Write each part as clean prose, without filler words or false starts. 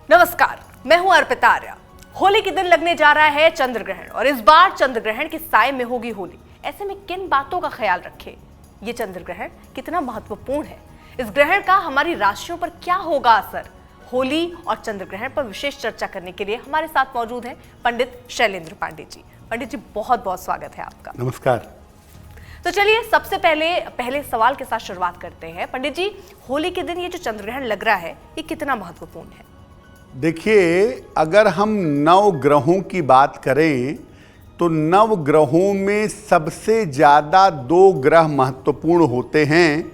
नमस्कार, मैं हूं अर्पिता आर्य। होली के दिन लगने जा रहा है चंद्र ग्रहण और इस बार चंद्र ग्रहण के साए में होगी होली। ऐसे में किन बातों का ख्याल रखें? ये चंद्र ग्रहण कितना महत्वपूर्ण है? इस ग्रहण का हमारी राशियों पर क्या होगा असर? होली और चंद्र ग्रहण पर विशेष चर्चा करने के लिए हमारे साथ मौजूद हैं पंडित शैलेंद्र पांडे जी। पंडित जी, बहुत बहुत स्वागत है आपका। नमस्कार। तो चलिए सबसे पहले सवाल के साथ शुरुआत करते हैं। पंडित जी, होली के दिन ये जो चंद्र ग्रहण लग रहा है, ये कितना महत्वपूर्ण है? देखिए, अगर हम नव ग्रहों की बात करें तो नव ग्रहों में सबसे ज़्यादा दो ग्रह महत्वपूर्ण होते हैं।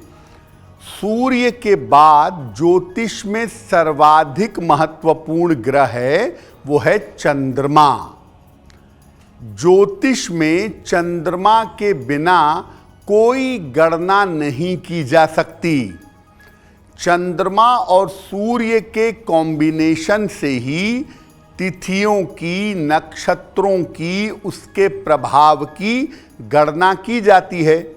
सूर्य के बाद ज्योतिष में सर्वाधिक महत्वपूर्ण ग्रह है वो है चंद्रमा। ज्योतिष में चंद्रमा के बिना कोई गणना नहीं की जा सकती। चंद्रमा और सूर्य के कॉम्बिनेशन से ही तिथियों की, नक्षत्रों की, उसके प्रभाव की गणना की जाती है।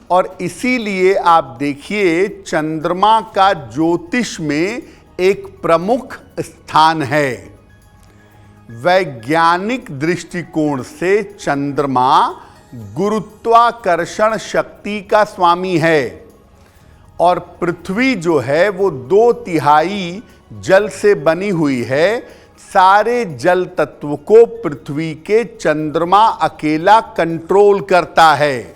और इसीलिए आप देखिए, चंद्रमा का ज्योतिष में एक प्रमुख स्थान है। वैज्ञानिक दृष्टिकोण से चंद्रमा गुरुत्वाकर्षण शक्ति का स्वामी है और पृथ्वी जो है वो 2/3 जल से बनी हुई है। सारे जल तत्व को पृथ्वी के चंद्रमा अकेला कंट्रोल करता है।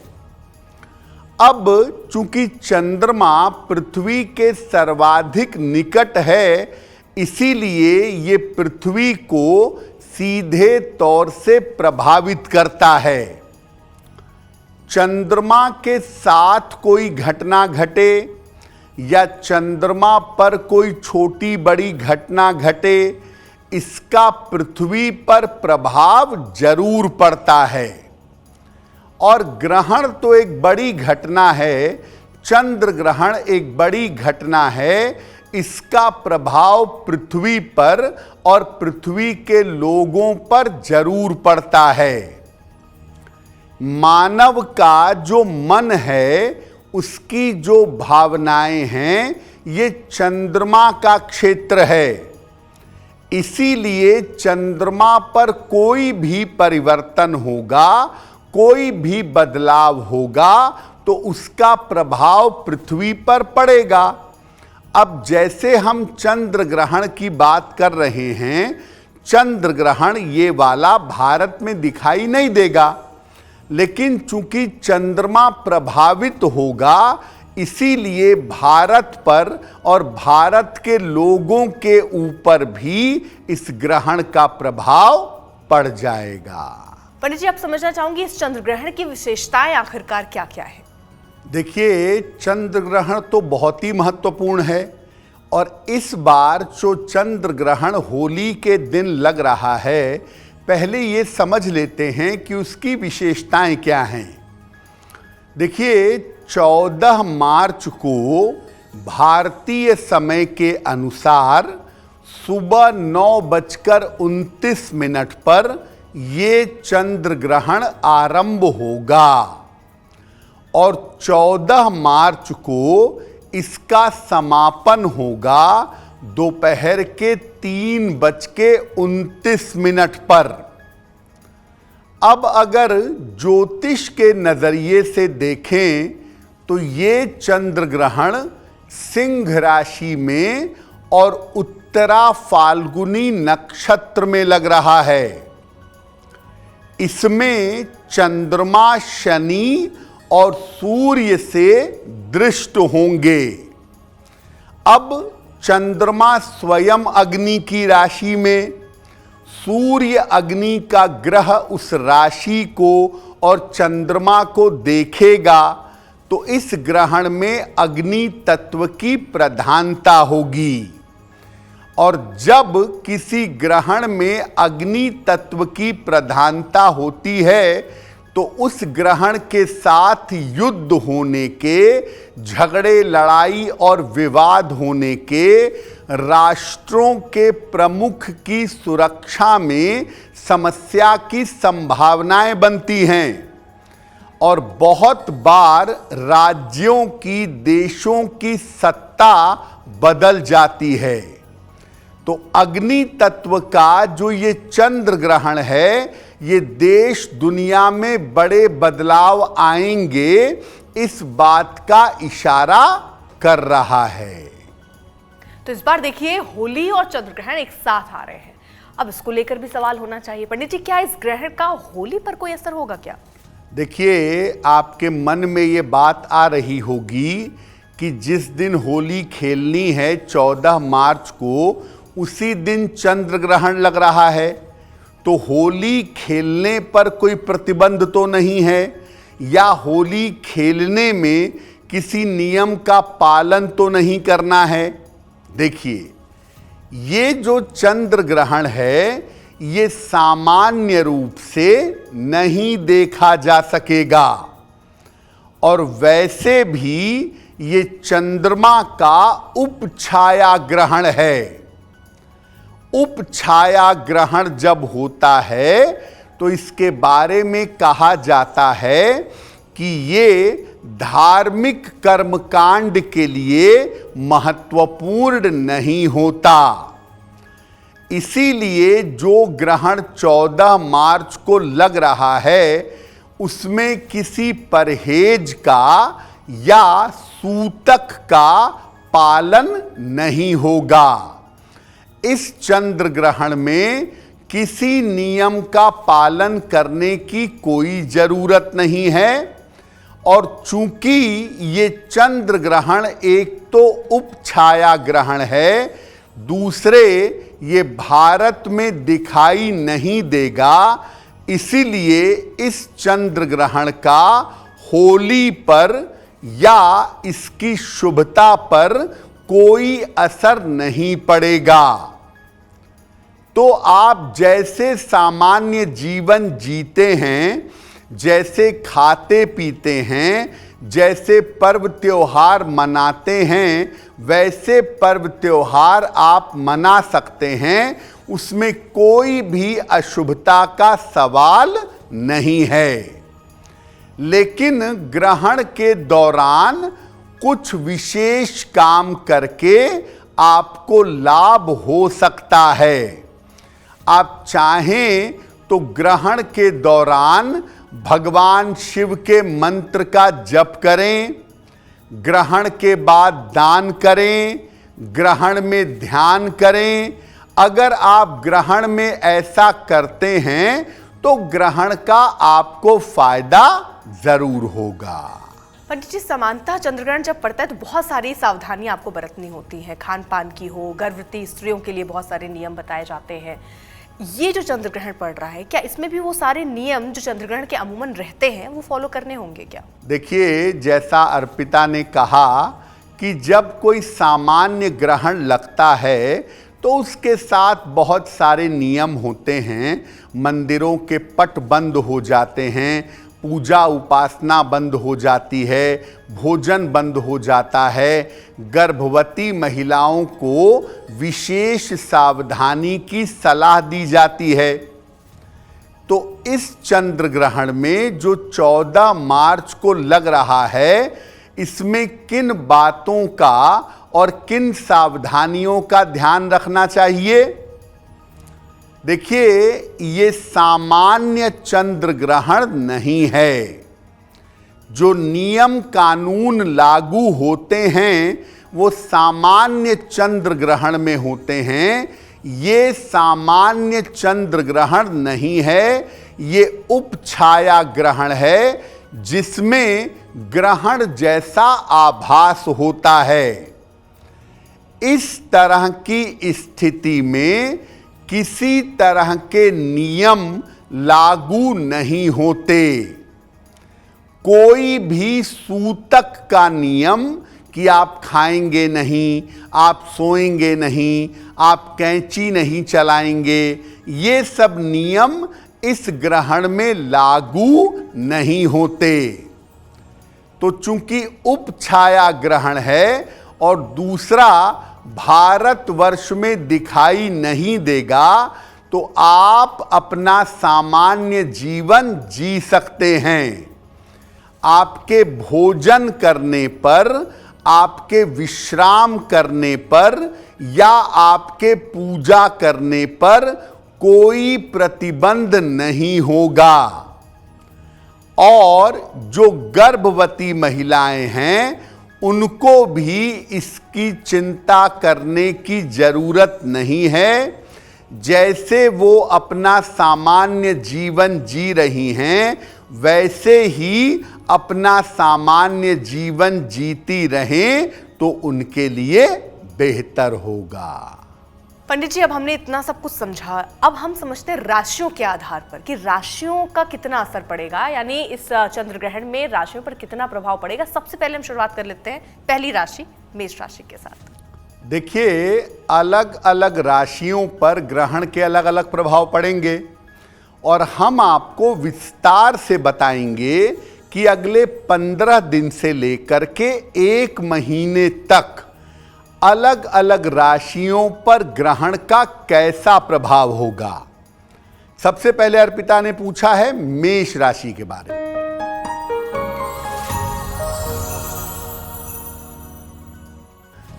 अब चूंकि चंद्रमा पृथ्वी के सर्वाधिक निकट है, इसीलिए ये पृथ्वी को सीधे तौर से प्रभावित करता है। चंद्रमा के साथ कोई घटना घटे या चंद्रमा पर कोई छोटी बड़ी घटना घटे, इसका पृथ्वी पर प्रभाव जरूर पड़ता है। और ग्रहण तो एक बड़ी घटना है, चंद्र ग्रहण एक बड़ी घटना है। इसका प्रभाव पृथ्वी पर और पृथ्वी के लोगों पर जरूर पड़ता है। मानव का जो मन है, उसकी जो भावनाएं हैं, ये चंद्रमा का क्षेत्र है। इसीलिए चंद्रमा पर कोई भी परिवर्तन होगा, कोई भी बदलाव होगा तो उसका प्रभाव पृथ्वी पर पड़ेगा। अब जैसे हम चंद्र ग्रहण की बात कर रहे हैं, चंद्र ग्रहण ये वाला भारत में दिखाई नहीं देगा, लेकिन चूंकि चंद्रमा प्रभावित होगा, इसीलिए भारत पर और भारत के लोगों के ऊपर भी इस ग्रहण का प्रभाव पड़ जाएगा। पंडित जी, आप समझना चाहूंगी इस चंद्र ग्रहण की विशेषताएं आखिरकार क्या क्या है? देखिए, चंद्र ग्रहण तो बहुत ही महत्वपूर्ण है और इस बार जो चंद्र ग्रहण होली के दिन लग रहा है, पहले ये समझ लेते हैं कि उसकी विशेषताएं क्या हैं। देखिए, 14 मार्च को भारतीय समय के अनुसार सुबह 9:29 पर ये चंद्र ग्रहण आरंभ होगा और 14 मार्च को इसका समापन होगा दोपहर के 3:29 पर। अब अगर ज्योतिष के नजरिए से देखें तो ये चंद्र ग्रहण सिंह राशि में और उत्तरा फाल्गुनी नक्षत्र में लग रहा है। इसमें चंद्रमा शनि और सूर्य से दृष्ट होंगे। अब चंद्रमा स्वयं अग्नि की राशि में, सूर्य अग्नि का ग्रह उस राशि को और चंद्रमा को देखेगा, तो इस ग्रहण में अग्नि तत्व की प्रधानता होगी। और जब किसी ग्रहण में अग्नि तत्व की प्रधानता होती है तो उस ग्रहण के साथ युद्ध होने के, झगड़े, लड़ाई और विवाद होने के, राष्ट्रों के प्रमुख की सुरक्षा में समस्या की संभावनाएं बनती हैं और बहुत बार राज्यों की, देशों की सत्ता बदल जाती है। तो अग्नि तत्व का जो ये चंद्र ग्रहण है, ये देश दुनिया में बड़े बदलाव आएंगे, इस बात का इशारा कर रहा है। तो इस बार देखिए होली और चंद्र ग्रहण एक साथ आ रहे हैं। अब इसको लेकर भी सवाल होना चाहिए पंडित जी, क्या इस ग्रहण का होली पर कोई असर होगा क्या? देखिए, आपके मन में ये बात आ रही होगी कि जिस दिन होली खेलनी है 14 मार्च को, उसी दिन चंद्र ग्रहण लग रहा है, तो होली खेलने पर कोई प्रतिबंध तो नहीं है, या होली खेलने में किसी नियम का पालन तो नहीं करना है। देखिए, ये जो चंद्र ग्रहण है, ये सामान्य रूप से नहीं देखा जा सकेगा, और वैसे भी ये चंद्रमा का उपछाया ग्रहण है। उपछाया ग्रहण जब होता है तो इसके बारे में कहा जाता है कि ये धार्मिक कर्मकांड के लिए महत्वपूर्ण नहीं होता। इसीलिए जो ग्रहण 14 मार्च को लग रहा है, उसमें किसी परहेज का या सूतक का पालन नहीं होगा। इस चंद्र ग्रहण में किसी नियम का पालन करने की कोई जरूरत नहीं है, और चूंकि ये चंद्र ग्रहण एक तो उपछाया ग्रहण है, दूसरे ये भारत में दिखाई नहीं देगा, इसीलिए इस चंद्र ग्रहण का होली पर या इसकी शुभता पर कोई असर नहीं पड़ेगा। तो आप जैसे सामान्य जीवन जीते हैं, जैसे खाते पीते हैं, जैसे पर्व त्योहार मनाते हैं, वैसे पर्व त्योहार आप मना सकते हैं, उसमें कोई भी अशुभता का सवाल नहीं है। लेकिन ग्रहण के दौरान कुछ विशेष काम करके आपको लाभ हो सकता है। आप चाहें तो ग्रहण के दौरान भगवान शिव के मंत्र का जप करें, ग्रहण के बाद दान करें, ग्रहण में ध्यान करें। अगर आप ग्रहण में ऐसा करते हैं तो ग्रहण का आपको फायदा जरूर होगा। पंडित जी, समानतः चंद्रग्रहण जब पड़ता है तो बहुत सारी सावधानियां आपको बरतनी होती हैं, खान पान की हो, गर्भवती स्त्रियों के लिए बहुत सारे नियम बताए जाते हैं। ये जो चंद्रग्रहण पड़ रहा है, क्या इसमें भी वो सारे नियम जो चंद्रग्रहण के अमूमन रहते हैं वो फॉलो करने होंगे क्या? देखिए, जैसा अर्पिता ने कहा कि जब कोई सामान्य ग्रहण लगता है तो उसके साथ बहुत सारे नियम होते हैं। मंदिरों के पट बंद हो जाते हैं, पूजा उपासना बंद हो जाती है, भोजन बंद हो जाता है, गर्भवती महिलाओं को विशेष सावधानी की सलाह दी जाती है। तो इस चंद्र ग्रहण में जो 14 मार्च को लग रहा है, इसमें किन बातों का और किन सावधानियों का ध्यान रखना चाहिए? देखिए, ये सामान्य चंद्र ग्रहण नहीं है। जो नियम कानून लागू होते हैं वो सामान्य चंद्र ग्रहण में होते हैं। ये सामान्य चंद्र ग्रहण नहीं है, ये उपछाया ग्रहण है, जिसमें ग्रहण जैसा आभास होता है। इस तरह की स्थिति में किसी तरह के नियम लागू नहीं होते। कोई भी सूतक का नियम कि आप खाएंगे नहीं, आप सोएंगे नहीं, आप कैंची नहीं चलाएंगे, ये सब नियम इस ग्रहण में लागू नहीं होते। तो चूंकि उपछाया ग्रहण है और दूसरा भारतवर्ष में दिखाई नहीं देगा, तो आप अपना सामान्य जीवन जी सकते हैं। आपके भोजन करने पर आपके विश्राम करने पर या आपके पूजा करने पर कोई प्रतिबंध नहीं होगा। और जो गर्भवती महिलाएं हैं उनको भी इसकी चिंता करने की जरूरत नहीं है। जैसे वो अपना सामान्य जीवन जी रही हैं वैसे ही अपना सामान्य जीवन जीती रहें तो उनके लिए बेहतर होगा। पंडित जी, अब हमने इतना सब कुछ समझा, अब हम समझते हैं राशियों के आधार पर कि राशियों का कितना असर पड़ेगा, यानी इस चंद्र ग्रहण में राशियों पर कितना प्रभाव पड़ेगा। सबसे पहले हम शुरुआत कर लेते हैं पहली राशि मेष राशि के साथ। देखिए, अलग अलग राशियों पर ग्रहण के अलग अलग प्रभाव पड़ेंगे और हम आपको विस्तार से बताएंगे कि अगले 15 दिन से लेकर के 1 महीने तक अलग अलग राशियों पर ग्रहण का कैसा प्रभाव होगा। सबसे पहले अर्पिता ने पूछा है मेष राशि के बारे में।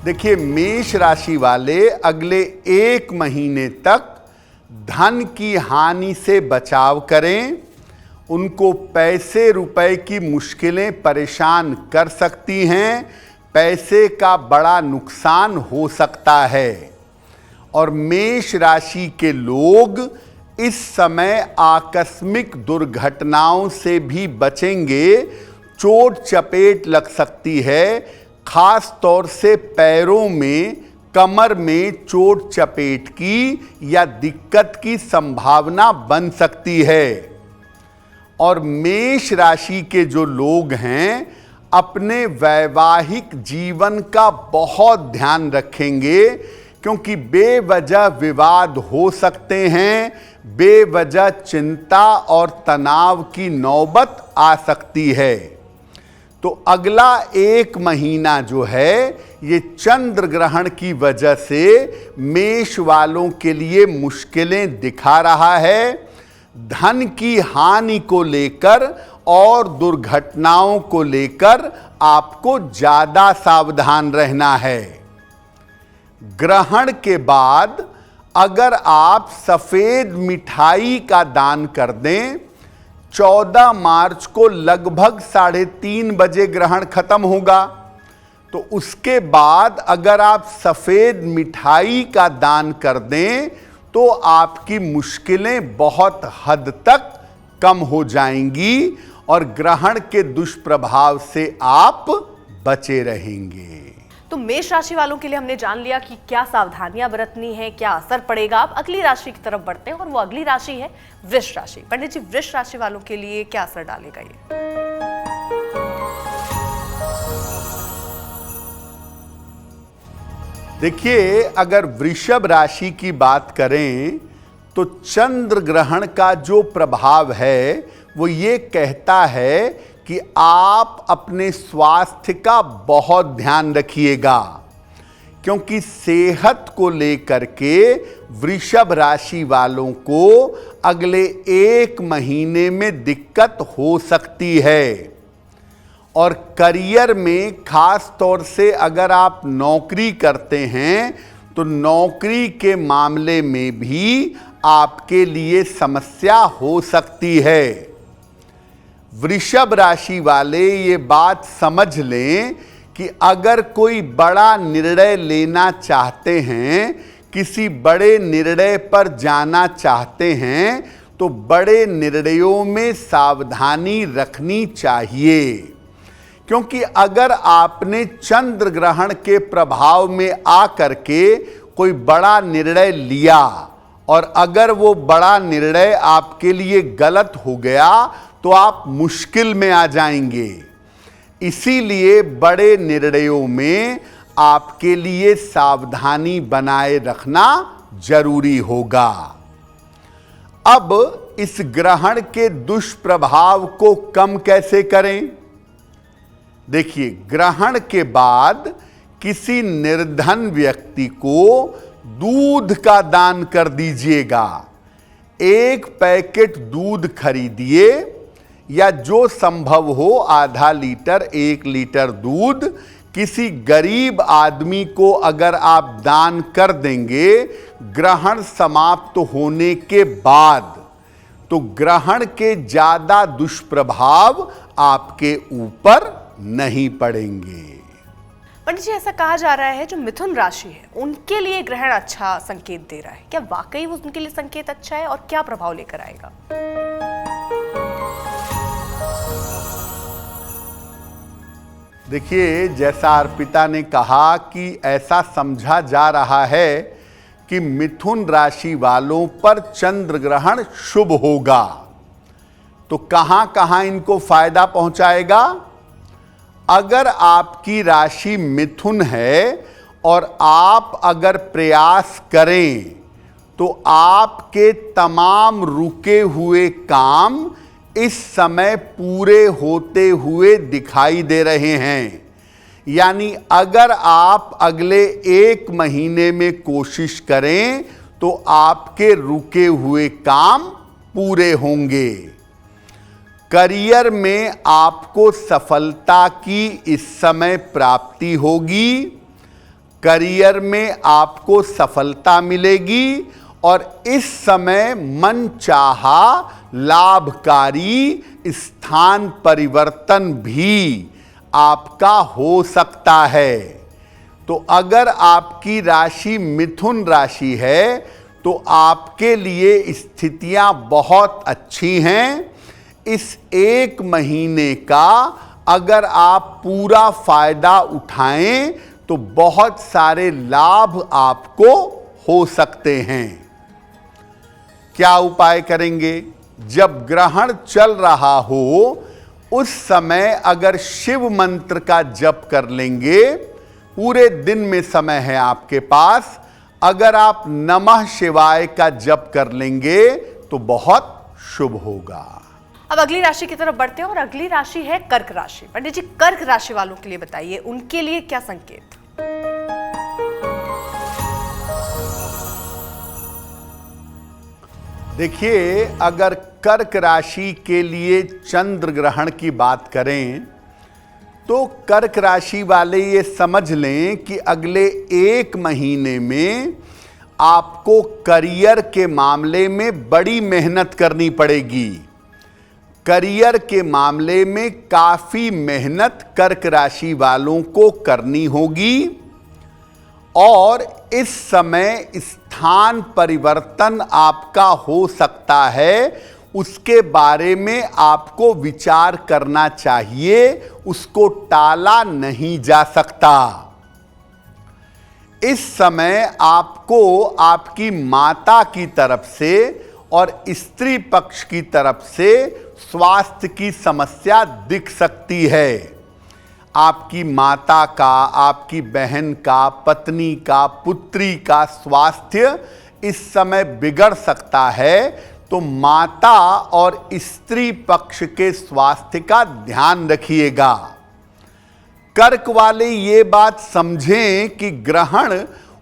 देखिए, मेष राशि वाले अगले 1 महीने तक धन की हानि से बचाव करें। उनको पैसे रुपए की मुश्किलें परेशान कर सकती हैं, पैसे का बड़ा नुकसान हो सकता है। और मेष राशि के लोग इस समय आकस्मिक दुर्घटनाओं से भी बचेंगे। चोट चपेट लग सकती है, खास तौर से पैरों में, कमर में चोट चपेट की या दिक्कत की संभावना बन सकती है। और मेष राशि के जो लोग हैं अपने वैवाहिक जीवन का बहुत ध्यान रखेंगे, क्योंकि बेवजह विवाद हो सकते हैं, बेवजह चिंता और तनाव की नौबत आ सकती है। तो अगला 1 महीना जो है ये चंद्र ग्रहण की वजह से मेष वालों के लिए मुश्किलें दिखा रहा है। धन की हानि को लेकर और दुर्घटनाओं को लेकर आपको ज्यादा सावधान रहना है। ग्रहण के बाद अगर आप सफेद मिठाई का दान कर दें, 14 मार्च को लगभग 3:30 बजे ग्रहण खत्म होगा, तो उसके बाद अगर आप सफेद मिठाई का दान कर दें तो आपकी मुश्किलें बहुत हद तक कम हो जाएंगी और ग्रहण के दुष्प्रभाव से आप बचे रहेंगे। तो मेष राशि वालों के लिए हमने जान लिया कि क्या सावधानियां बरतनी है, क्या असर पड़ेगा। अब अगली राशि की तरफ बढ़ते हैं और वो अगली राशि है वृष राशि। पंडित जी, वृष राशि वालों के लिए क्या असर डालेगा ये? देखिए, अगर वृषभ राशि की बात करें तो चंद्र ग्रहण का जो प्रभाव है वो ये कहता है कि आप अपने स्वास्थ्य का बहुत ध्यान रखिएगा, क्योंकि सेहत को लेकर के वृषभ राशि वालों को अगले 1 महीने में दिक्कत हो सकती है। और करियर में खास तौर से अगर आप नौकरी करते हैं तो नौकरी के मामले में भी आपके लिए समस्या हो सकती है। वृषभ राशि वाले ये बात समझ लें कि अगर कोई बड़ा निर्णय लेना चाहते हैं, किसी बड़े निर्णय पर जाना चाहते हैं, तो बड़े निर्णयों में सावधानी रखनी चाहिए। क्योंकि अगर आपने चंद्र ग्रहण के प्रभाव में आकर के कोई बड़ा निर्णय लिया और अगर वो बड़ा निर्णय आपके लिए गलत हो गया तो आप मुश्किल में आ जाएंगे। इसीलिए बड़े निर्णयों में आपके लिए सावधानी बनाए रखना जरूरी होगा। अब इस ग्रहण के दुष्प्रभाव को कम कैसे करें? देखिए, ग्रहण के बाद किसी निर्धन व्यक्ति को दूध का दान कर दीजिएगा। 1 पैकेट दूध खरीदिए या जो संभव हो आधा लीटर 1 लीटर दूध किसी गरीब आदमी को अगर आप दान कर देंगे ग्रहण समाप्त होने के बाद, तो ग्रहण के ज्यादा दुष्प्रभाव आपके ऊपर नहीं पड़ेंगे। पंडित जी, ऐसा कहा जा रहा है जो मिथुन राशि है उनके लिए ग्रहण अच्छा संकेत दे रहा है। क्या वाकई वो उनके लिए संकेत अच्छा है और क्या प्रभाव लेकर आएगा? देखिए, जैसा अर्पिता ने कहा कि ऐसा समझा जा रहा है कि मिथुन राशि वालों पर चंद्र ग्रहण शुभ होगा। तो कहां कहां इनको फायदा पहुंचाएगा? अगर आपकी राशि मिथुन है और आप अगर प्रयास करें तो आपके तमाम रुके हुए काम इस समय पूरे होते हुए दिखाई दे रहे हैं। यानी अगर आप अगले 1 महीने में कोशिश करें तो आपके रुके हुए काम पूरे होंगे। करियर में आपको सफलता की इस समय प्राप्ति होगी। करियर में आपको सफलता मिलेगी और इस समय मनचाहा लाभकारी स्थान परिवर्तन भी आपका हो सकता है। तो अगर आपकी राशि मिथुन राशि है तो आपके लिए स्थितियां बहुत अच्छी हैं। इस 1 महीने का अगर आप पूरा फायदा उठाएं तो बहुत सारे लाभ आपको हो सकते हैं। क्या उपाय करेंगे? जब ग्रहण चल रहा हो उस समय अगर शिव मंत्र का जप कर लेंगे, पूरे दिन में समय है आपके पास, अगर आप नमः शिवाय का जप कर लेंगे तो बहुत शुभ होगा। अब अगली राशि की तरफ बढ़ते हैं और अगली राशि है कर्क राशि। पंडित जी, कर्क राशि वालों के लिए बताइए, उनके लिए क्या संकेत? देखिए, अगर कर्क राशि के लिए चंद्र ग्रहण की बात करें तो कर्क राशि वाले ये समझ लें कि अगले 1 महीने में आपको करियर के मामले में बड़ी मेहनत करनी पड़ेगी। करियर के मामले में काफी मेहनत कर्क राशि वालों को करनी होगी और इस समय स्थान परिवर्तन आपका हो सकता है, उसके बारे में आपको विचार करना चाहिए, उसको टाला नहीं जा सकता। इस समय आपको आपकी माता की तरफ से और स्त्री पक्ष की तरफ से स्वास्थ्य की समस्या दिख सकती है। आपकी माता का, आपकी बहन का, पत्नी का, पुत्री का स्वास्थ्य इस समय बिगड़ सकता है। तो माता और स्त्री पक्ष के स्वास्थ्य का ध्यान रखिएगा। कर्क वाले ये बात समझें कि ग्रहण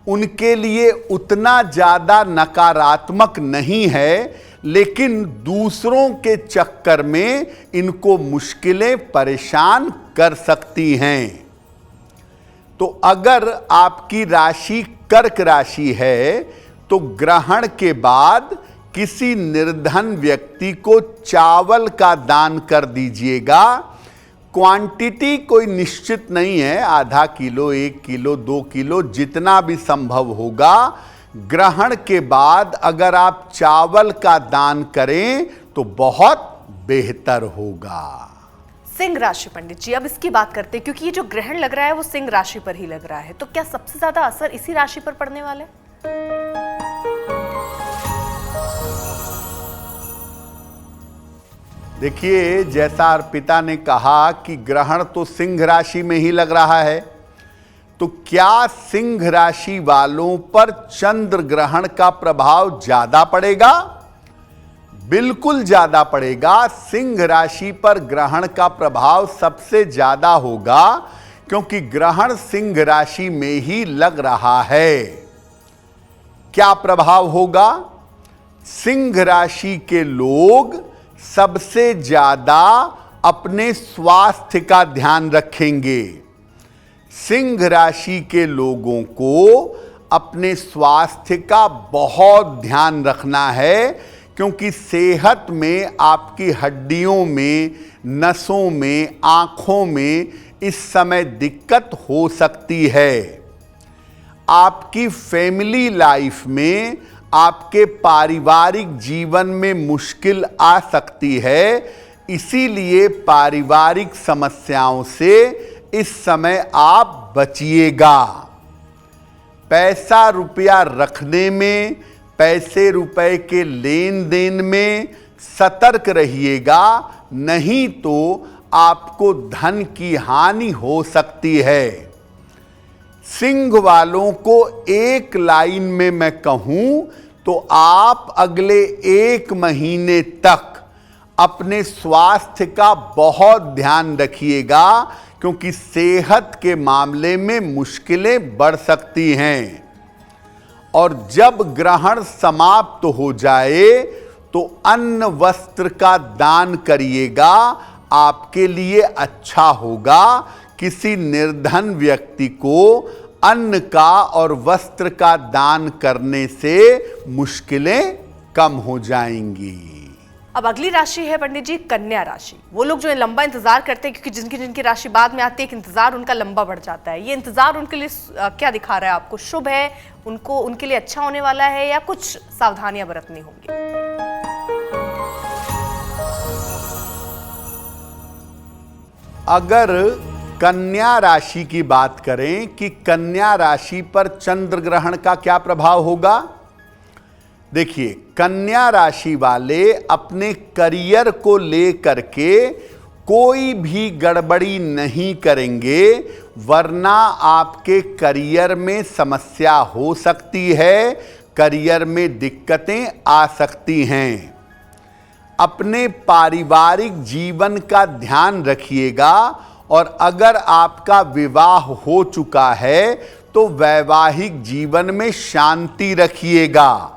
उनके लिए उतना ज्यादा नकारात्मक नहीं है, लेकिन दूसरों के चक्कर में इनको मुश्किलें परेशान कर सकती हैं। तो अगर आपकी राशि कर्क राशि है तो ग्रहण के बाद किसी निर्धन व्यक्ति को चावल का दान कर दीजिएगा। क्वांटिटी कोई निश्चित नहीं है, आधा किलो, 1 किलो, 2 किलो, जितना भी संभव होगा। ग्रहण के बाद अगर आप चावल का दान करें तो बहुत बेहतर होगा। सिंह राशि पंडित जी, अब इसकी बात करते हैं क्योंकि ये जो ग्रहण लग रहा है वो सिंह राशि पर ही लग रहा है, तो क्या सबसे ज्यादा असर इसी राशि पर पड़ने वाला है? देखिए, जैसा अर्पिता ने कहा कि ग्रहण तो सिंह राशि में ही लग रहा है, तो क्या सिंह राशि वालों पर चंद्र ग्रहण का प्रभाव ज्यादा पड़ेगा? बिल्कुल ज्यादा पड़ेगा। सिंह राशि पर ग्रहण का प्रभाव सबसे ज्यादा होगा क्योंकि ग्रहण सिंह राशि में ही लग रहा है। क्या प्रभाव होगा? सिंह राशि के लोग सबसे ज्यादा अपने स्वास्थ्य का ध्यान रखेंगे। सिंह राशि के लोगों को अपने स्वास्थ्य का बहुत ध्यान रखना है, क्योंकि सेहत में, आपकी हड्डियों में, नसों में, आँखों में इस समय दिक्कत हो सकती है। आपकी फैमिली लाइफ में, आपके पारिवारिक जीवन में मुश्किल आ सकती है, इसीलिए पारिवारिक समस्याओं से इस समय आप बचिएगा। पैसा रुपया रखने में, पैसे रुपए के लेन देन में सतर्क रहिएगा, नहीं तो आपको धन की हानि हो सकती है। सिंह वालों को एक लाइन में मैं कहूं तो आप अगले 1 महीने तक अपने स्वास्थ्य का बहुत ध्यान रखिएगा, क्योंकि सेहत के मामले में मुश्किलें बढ़ सकती हैं। और जब ग्रहण समाप्त हो जाए तो अन्न वस्त्र का दान करिएगा, आपके लिए अच्छा होगा। किसी निर्धन व्यक्ति को अन्न का और वस्त्र का दान करने से मुश्किलें कम हो जाएंगी। अब अगली राशि है पंडित जी कन्या राशि। वो लोग जो लंबा इंतजार करते हैं, क्योंकि जिनकी राशि बाद में आती है, कि इंतजार उनका लंबा बढ़ जाता है। ये इंतजार उनके लिए क्या दिखा रहा है आपको? शुभ है? उनको उनके लिए अच्छा होने वाला है, या कुछ सावधानियां बरतनी होंगी? अगर कन्या राशि की बात करें कि कन्या राशि पर चंद्र ग्रहण का क्या प्रभाव होगा, देखिए, कन्या राशि वाले अपने करियर को लेकर के कोई भी गड़बड़ी नहीं करेंगे, वरना आपके करियर में समस्या हो सकती है, करियर में दिक्कतें आ सकती हैं। अपने पारिवारिक जीवन का ध्यान रखिएगा, और अगर आपका विवाह हो चुका है तो वैवाहिक जीवन में शांति रखिएगा।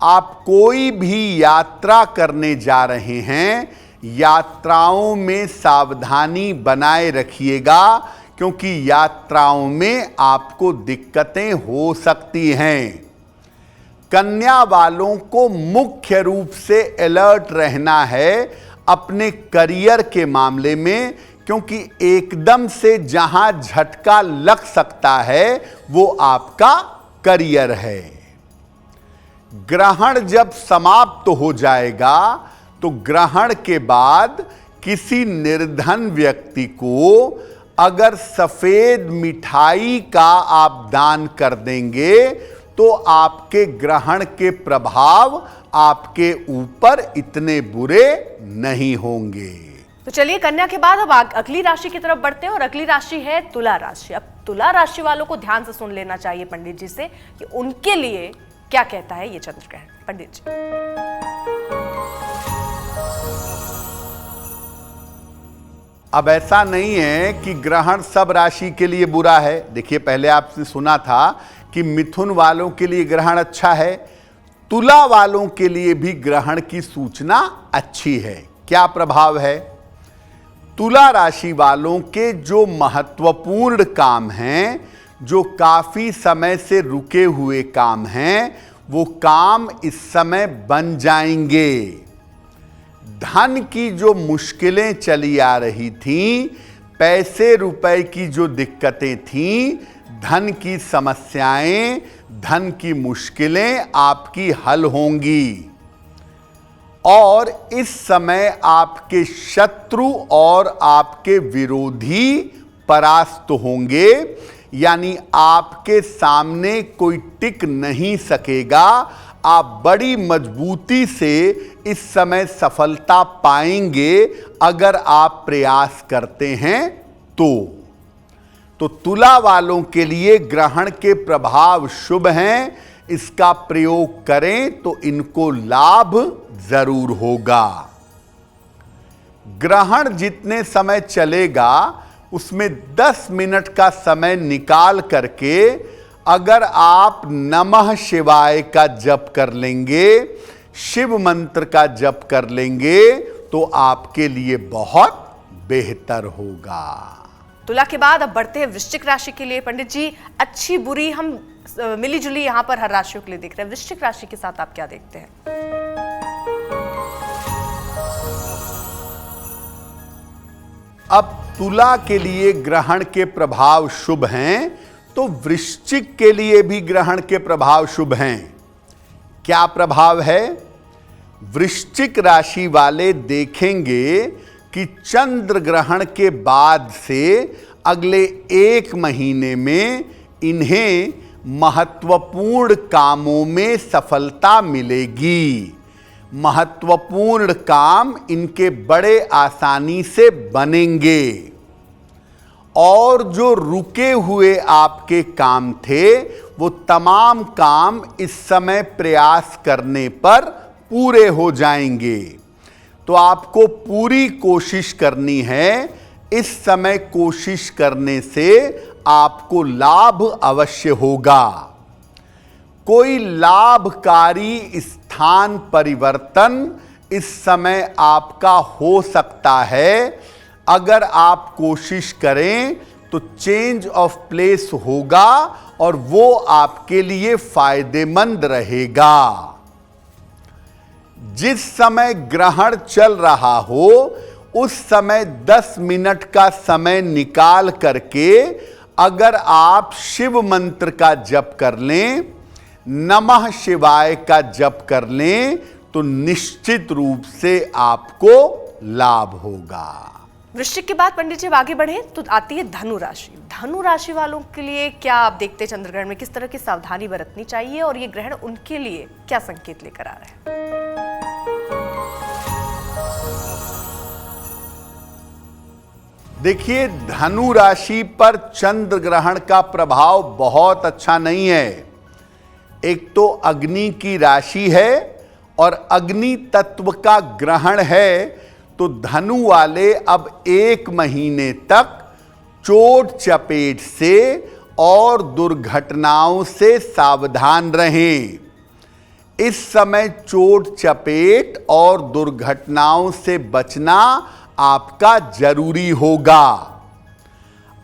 आप कोई भी यात्रा करने जा रहे हैं, यात्राओं में सावधानी बनाए रखिएगा, क्योंकि यात्राओं में आपको दिक्कतें हो सकती हैं। कन्या वालों को मुख्य रूप से अलर्ट रहना है अपने करियर के मामले में, क्योंकि एकदम से जहां झटका लग सकता है वो आपका करियर है। ग्रहण जब समाप्त हो जाएगा तो ग्रहण के बाद किसी निर्धन व्यक्ति को अगर सफेद मिठाई का आप दान कर देंगे तो आपके ग्रहण के प्रभाव आपके ऊपर इतने बुरे नहीं होंगे। तो चलिए, कन्या के बाद अब अगली राशि की तरफ बढ़ते हैं, और अगली राशि है तुला राशि। अब तुला राशि वालों को ध्यान से सुन लेना चाहिए पंडित जी से कि उनके लिए क्या कहता है ये चंद्र ग्रहण। पंडित जी, अब ऐसा नहीं है कि ग्रहण सब राशि के लिए बुरा है। देखिए, पहले आपने सुना था कि मिथुन वालों के लिए ग्रहण अच्छा है, तुला वालों के लिए भी ग्रहण की सूचना अच्छी है। क्या प्रभाव है? तुला राशि वालों के जो महत्वपूर्ण काम हैं, जो काफी समय से रुके हुए काम हैं, वो काम इस समय बन जाएंगे। धन की जो मुश्किलें चली आ रही थीं, पैसे रुपए की जो दिक्कतें थीं, धन की समस्याएं, धन की मुश्किलें आपकी हल होंगी। और इस समय आपके शत्रु और आपके विरोधी परास्त होंगे, यानी आपके सामने कोई टिक नहीं सकेगा। आप बड़ी मजबूती से इस समय सफलता पाएंगे अगर आप प्रयास करते हैं तो तुला वालों के लिए ग्रहण के प्रभाव शुभ हैं। इसका प्रयोग करें तो इनको लाभ जरूर होगा। ग्रहण जितने समय चलेगा उसमें 10 मिनट का समय निकाल करके अगर आप नमः शिवाय का जप कर लेंगे, शिव मंत्र का जप कर लेंगे, तो आपके लिए बहुत बेहतर होगा। तुला के बाद अब बढ़ते हैं वृश्चिक राशि के लिए। पंडित जी, अच्छी बुरी हम मिली जुली यहाँ पर हर राशियों के लिए देख रहे हैं, वृश्चिक राशि के साथ आप क्या देखते हैं? अब तुला के लिए ग्रहण के प्रभाव शुभ हैं, तो वृश्चिक के लिए भी ग्रहण के प्रभाव शुभ हैं। क्या प्रभाव है? वृश्चिक राशि वाले देखेंगे कि चंद्र ग्रहण के बाद से अगले 1 महीने में इन्हें महत्वपूर्ण कामों में सफलता मिलेगी। महत्वपूर्ण काम इनके बड़े आसानी से बनेंगे और जो रुके हुए आपके काम थे वो तमाम काम इस समय प्रयास करने पर पूरे हो जाएंगे। तो आपको पूरी कोशिश करनी है। इस समय कोशिश करने से आपको लाभ अवश्य होगा। कोई लाभकारी स्थान परिवर्तन इस समय आपका हो सकता है। अगर आप कोशिश करें तो चेंज ऑफ प्लेस होगा और वो आपके लिए फायदेमंद रहेगा। जिस समय ग्रहण चल रहा हो उस समय 10 मिनट का समय निकाल करके अगर आप शिव मंत्र का जप कर लें, नमः शिवाय का जप कर लें, तो निश्चित रूप से आपको लाभ होगा। वृश्चिक के बाद पंडित जी आगे बढ़े तो आती है धनु राशि। धनु राशि वालों के लिए क्या आप देखते हैं चंद्रग्रहण में किस तरह की सावधानी बरतनी चाहिए और ये ग्रहण उनके लिए क्या संकेत लेकर आ रहे हैं? देखिए, धनु राशि पर चंद्र ग्रहण का प्रभाव बहुत अच्छा नहीं है। एक तो अग्नि की राशि है और अग्नि तत्व का ग्रहण है, तो धनु वाले अब 1 महीने तक चोट चपेट से और दुर्घटनाओं से सावधान रहें। इस समय चोट चपेट और दुर्घटनाओं से बचना आपका जरूरी होगा।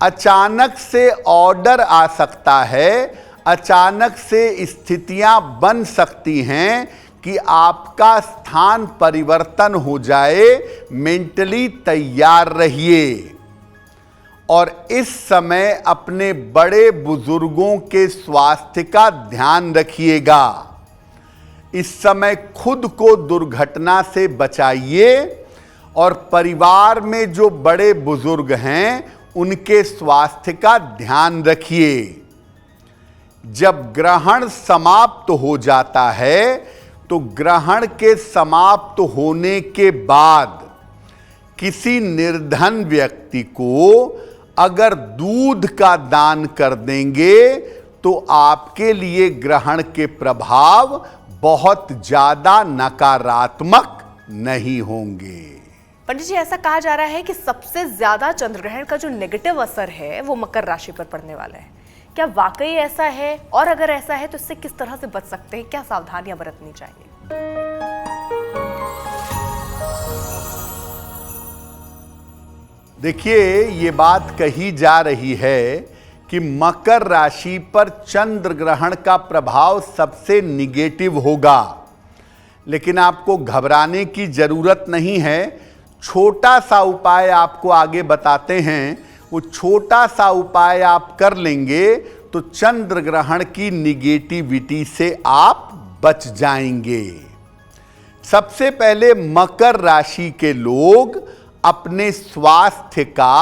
अचानक से ऑर्डर आ सकता है, अचानक से स्थितियां बन सकती हैं कि आपका स्थान परिवर्तन हो जाए। मेंटली तैयार रहिए और इस समय अपने बड़े बुजुर्गों के स्वास्थ्य का ध्यान रखिएगा। इस समय खुद को दुर्घटना से बचाइए और परिवार में जो बड़े बुजुर्ग हैं उनके स्वास्थ्य का ध्यान रखिए। जब ग्रहण समाप्त हो जाता है तो ग्रहण के समाप्त होने के बाद किसी निर्धन व्यक्ति को अगर दूध का दान कर देंगे तो आपके लिए ग्रहण के प्रभाव बहुत ज्यादा नकारात्मक नहीं होंगे। पंडित जी, ऐसा कहा जा रहा है कि सबसे ज्यादा चंद्रग्रहण का जो नेगेटिव असर है वो मकर राशि पर पड़ने वाला है। क्या वाकई ऐसा है? और अगर ऐसा है तो इससे किस तरह से बच सकते हैं? क्या सावधानियां बरतनी चाहिए? देखिए, ये बात कही जा रही है कि मकर राशि पर चंद्र ग्रहण का प्रभाव सबसे निगेटिव होगा, लेकिन आपको घबराने की जरूरत नहीं है। छोटा सा उपाय आपको आगे बताते हैं। वो छोटा सा उपाय आप कर लेंगे तो चंद्र ग्रहण की निगेटिविटी से आप बच जाएंगे। सबसे पहले मकर राशि के लोग अपने स्वास्थ्य का,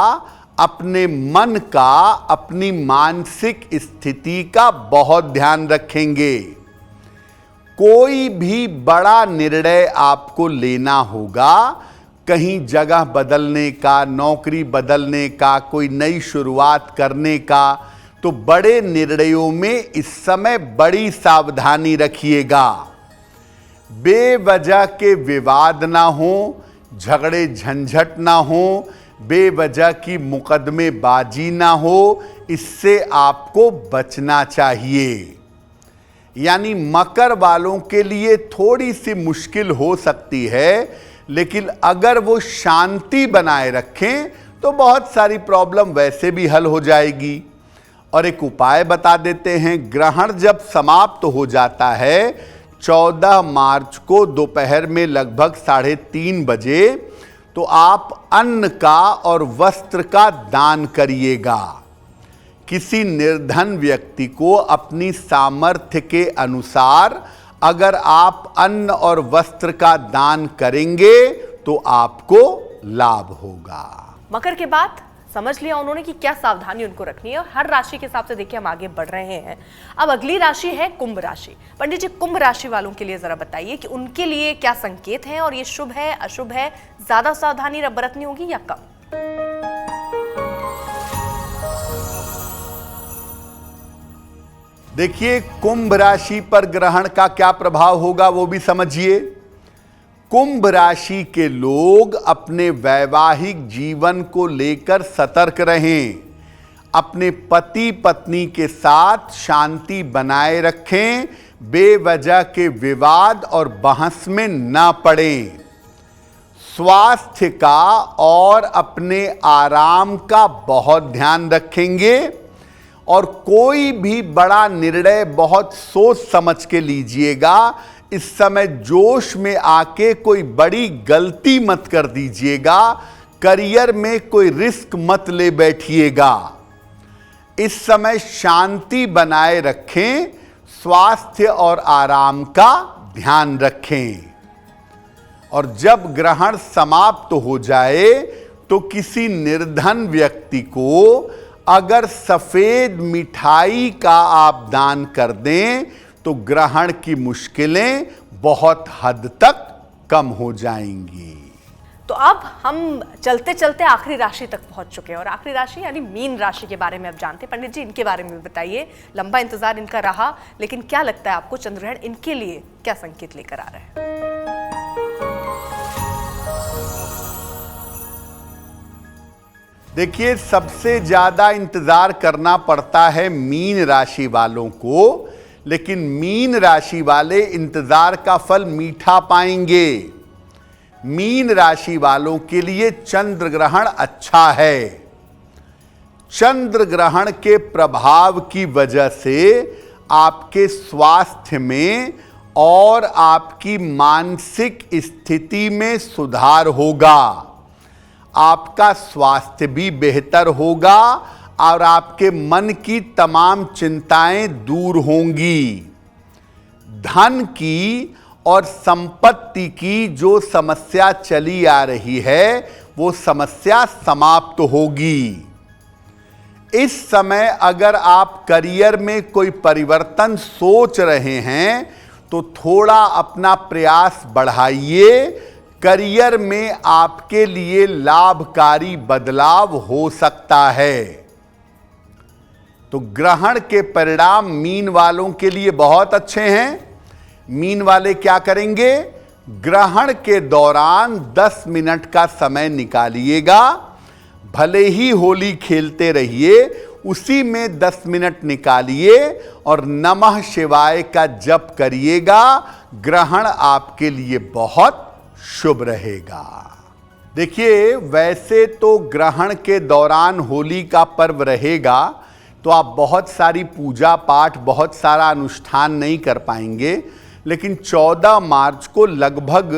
अपने मन का, अपनी मानसिक स्थिति का बहुत ध्यान रखेंगे। कोई भी बड़ा निर्णय आपको लेना होगा, कहीं जगह बदलने का, नौकरी बदलने का, कोई नई शुरुआत करने का, तो बड़े निर्णयों में इस समय बड़ी सावधानी रखिएगा। बेवजह के विवाद ना हो, झगड़े झंझट ना हो, बेवजह की मुकदमेबाजी ना हो, इससे आपको बचना चाहिए। यानी मकर वालों के लिए थोड़ी सी मुश्किल हो सकती है, लेकिन अगर वो शांति बनाए रखें तो बहुत सारी प्रॉब्लम वैसे भी हल हो जाएगी। और एक उपाय बता देते हैं, ग्रहण जब समाप्त हो जाता है 14 मार्च को दोपहर में लगभग 3:30 बजे, तो आप अन्न का और वस्त्र का दान करिएगा। किसी निर्धन व्यक्ति को अपनी सामर्थ्य के अनुसार अगर आप अन्न और वस्त्र का दान करेंगे तो आपको लाभ होगा। मकर के बाद समझ लिया उन्होंने कि क्या सावधानी उनको रखनी है, और हर राशि के हिसाब से देखिए हम आगे बढ़ रहे हैं। अब अगली राशि है कुंभ राशि। पंडित जी, कुंभ राशि वालों के लिए जरा बताइए कि उनके लिए क्या संकेत हैं, और ये शुभ है अशुभ है, ज्यादा सावधानी बरतनी होगी या कम? देखिए, कुंभ राशि पर ग्रहण का क्या प्रभाव होगा वो भी समझिए। कुंभ राशि के लोग अपने वैवाहिक जीवन को लेकर सतर्क रहें। अपने पति पत्नी के साथ शांति बनाए रखें, बेवजह के विवाद और बहस में ना पड़ें। स्वास्थ्य का और अपने आराम का बहुत ध्यान रखेंगे, और कोई भी बड़ा निर्णय बहुत सोच समझ के लीजिएगा। इस समय जोश में आके कोई बड़ी गलती मत कर दीजिएगा। करियर में कोई रिस्क मत ले बैठिएगा। इस समय शांति बनाए रखें, स्वास्थ्य और आराम का ध्यान रखें। और जब ग्रहण समाप्त हो जाए तो किसी निर्धन व्यक्ति को अगर सफेद मिठाई का आप दान कर दें तो ग्रहण की मुश्किलें बहुत हद तक कम हो जाएंगी। तो अब हम चलते चलते आखिरी राशि तक पहुंच चुके हैं, और आखिरी राशि यानी मीन राशि के बारे में अब जानते हैं। पंडित जी, इनके बारे में बताइए। लंबा इंतजार इनका रहा, लेकिन क्या लगता है आपको चंद्रग्रहण इनके लिए क्या संकेत लेकर आ रहा है? देखिए, सबसे ज्यादा इंतजार करना पड़ता है मीन राशि वालों को, लेकिन मीन राशि वाले इंतजार का फल मीठा पाएंगे। मीन राशि वालों के लिए चंद्र ग्रहण अच्छा है। चंद्र ग्रहण के प्रभाव की वजह से आपके स्वास्थ्य में और आपकी मानसिक स्थिति में सुधार होगा। आपका स्वास्थ्य भी बेहतर होगा और आपके मन की तमाम चिंताएं दूर होंगी। धन की और संपत्ति की जो समस्या चली आ रही है वो समस्या समाप्त होगी। इस समय अगर आप करियर में कोई परिवर्तन सोच रहे हैं तो थोड़ा अपना प्रयास बढ़ाइए। करियर में आपके लिए लाभकारी बदलाव हो सकता है। तो ग्रहण के परिणाम मीन वालों के लिए बहुत अच्छे हैं। मीन वाले क्या करेंगे? ग्रहण के दौरान 10 मिनट का समय निकालिएगा। भले ही होली खेलते रहिए, उसी में 10 मिनट निकालिए और नमः शिवाय का जप करिएगा। ग्रहण आपके लिए बहुत शुभ रहेगा। देखिए, वैसे तो ग्रहण के दौरान होली का पर्व रहेगा, तो आप बहुत सारी पूजा पाठ, बहुत सारा अनुष्ठान नहीं कर पाएंगे, लेकिन 14 मार्च को लगभग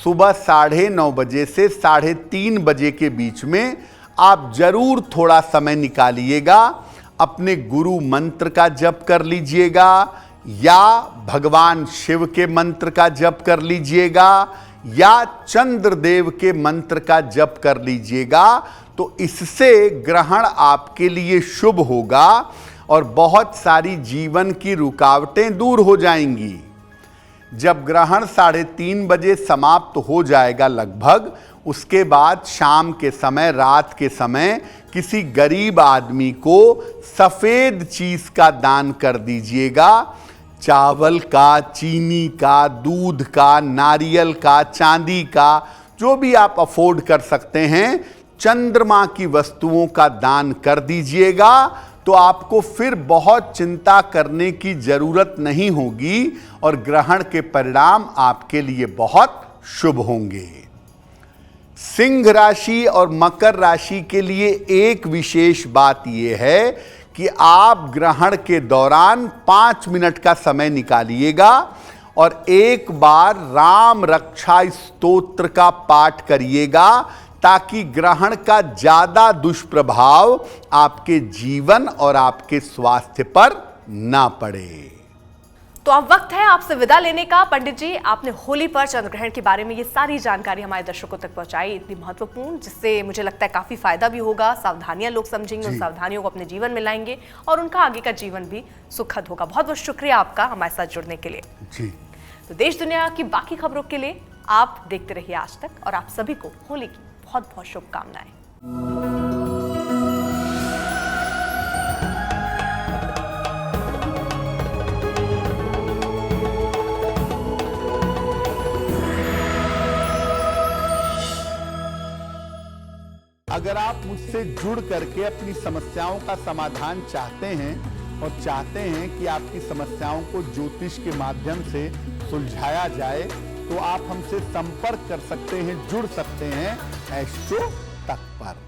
सुबह 9:30 बजे से 3:30 बजे के बीच में आप जरूर थोड़ा समय निकालिएगा। अपने गुरु मंत्र का जप कर लीजिएगा, या भगवान शिव के मंत्र का जप कर लीजिएगा, या चंद्रदेव के मंत्र का जप कर लीजिएगा। तो इससे ग्रहण आपके लिए शुभ होगा और बहुत सारी जीवन की रुकावटें दूर हो जाएंगी। जब ग्रहण 3:30 बजे समाप्त हो जाएगा लगभग, उसके बाद शाम के समय, रात के समय किसी गरीब आदमी को सफ़ेद चीज़ का दान कर दीजिएगा। चावल का, चीनी का, दूध का, नारियल का, चांदी का, जो भी आप अफोर्ड कर सकते हैं, चंद्रमा की वस्तुओं का दान कर दीजिएगा। तो आपको फिर बहुत चिंता करने की जरूरत नहीं होगी और ग्रहण के परिणाम आपके लिए बहुत शुभ होंगे। सिंह राशि और मकर राशि के लिए एक विशेष बात यह है कि आप ग्रहण के दौरान 5 मिनट का समय निकालिएगा और एक बार राम रक्षा स्तोत्र का पाठ करिएगा, ताकि ग्रहण का ज्यादा दुष्प्रभाव आपके जीवन और आपके स्वास्थ्य पर ना पड़े। तो अब वक्त है आपसे विदा लेने का। पंडित जी, आपने होली पर चंद्र ग्रहण के बारे में ये सारी जानकारी हमारे दर्शकों तक पहुंचाई, इतनी महत्वपूर्ण, जिससे मुझे लगता है काफी फायदा भी होगा। सावधानियां लोग समझेंगे, उन सावधानियों को अपने जीवन में लाएंगे और उनका आगे का जीवन भी सुखद होगा। बहुत बहुत शुक्रिया आपका हमारे साथ जुड़ने के लिए जी। तो देश दुनिया की बाकी खबरों के लिए आप देखते रहिए आज तक, और आप सभी को होली की बहुत बहुत शुभकामनाएं। अगर आप मुझसे जुड़ करके अपनी समस्याओं का समाधान चाहते हैं और चाहते हैं कि आपकी समस्याओं को ज्योतिष के माध्यम से सुलझाया जाए, तो आप हमसे संपर्क कर सकते हैं, जुड़ सकते हैं एस्ट्रो तक पर।